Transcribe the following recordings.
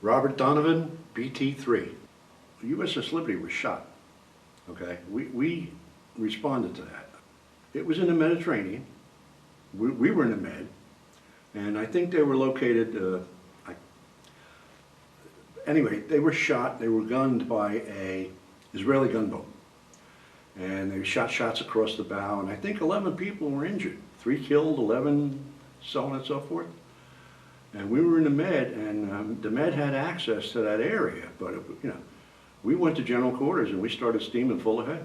Robert Donovan, BT-3. USS Liberty was shot, okay? We responded to that. It was in the Mediterranean. We were in the Med, and I think they were located, anyway, they were shot, they were gunned by a Israeli gunboat. And they shot shots across the bow, and I think 11 people were injured. 3 killed, 11 so on and so forth. And we were in the Med, and the Med had access to that area, but we went to general quarters and we started steaming full ahead.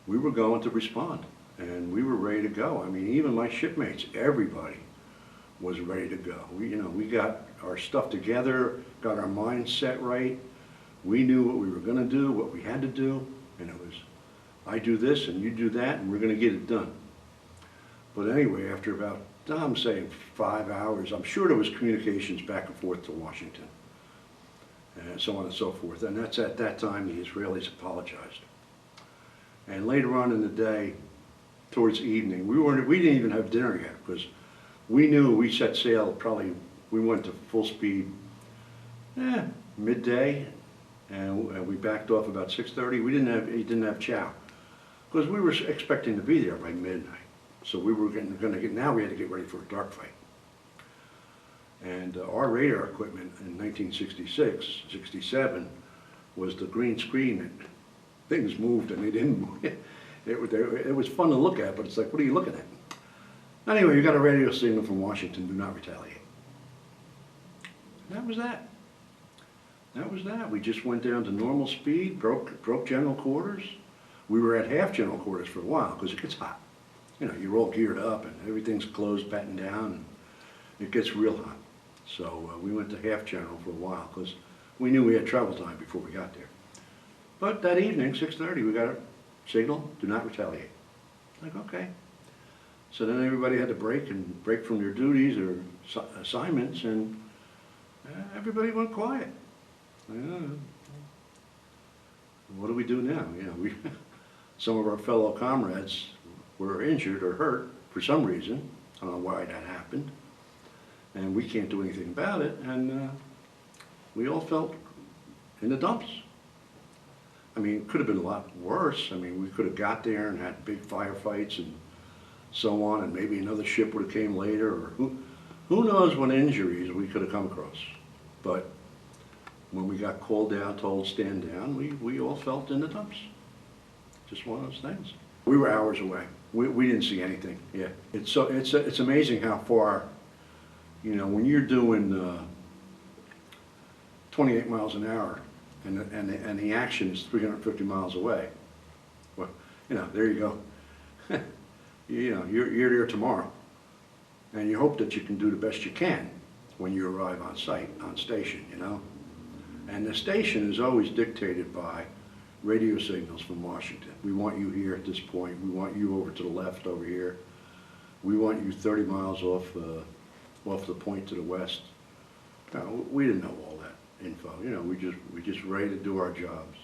We were going to respond, and we were ready to go. I mean, even my shipmates, everybody was ready to go. We got our stuff together, got our mindset right. We knew what we were going to do, what we had to do, and it was, I do this and you do that, and we're going to get it done. But anyway, after about, I'm saying 5 hours, I'm sure there was communications back and forth to Washington, and so on and so forth. And that's at that time the Israelis apologized. And later on in the day, towards evening, we didn't even have dinner yet, because we knew we set sail probably, we went to full speed midday, and we backed off about 6:30. We didn't have chow, because we were expecting to be there by midnight. So we were now we had to get ready for a dark fight. And our radar equipment in 1966, 67 was the green screen, and things moved and they didn't move. It was fun to look at, but it's like, what are you looking at? Anyway, you got a radio signal from Washington, do not retaliate. And that was that. That was that. We just went down to normal speed, broke general quarters. We were at half general quarters for a while because it gets hot. You're all geared up and everything's closed, battened down, and it gets real hot. So we went to half general for a while because we knew we had travel time before we got there. But that evening, 6:30, we got a signal, do not retaliate. Like, okay. So then everybody had to break from their duties or assignments, and everybody went quiet. What do we do now? Some of our fellow comrades were injured or hurt for some reason. I don't know why that happened, and we can't do anything about it. And we all felt in the dumps. I mean, it could have been a lot worse. I mean, we could have got there and had big firefights and so on, and maybe another ship would have came later, or who knows what injuries we could have come across. But when we got called down, told stand down, we all felt in the dumps. Just one of those things. We were hours away. We didn't see anything. Yeah, it's amazing how far, when you're doing 28 miles an hour and the action is 350 miles away. Well, there you go. You're there tomorrow, and you hope that you can do the best you can when you arrive on site, on station, And the station is always dictated by radio signals from Washington. We want you here at this point. We want you over to the left over here. We want you 30 miles off the point to the west. We didn't know all that info. We just ready to do our jobs.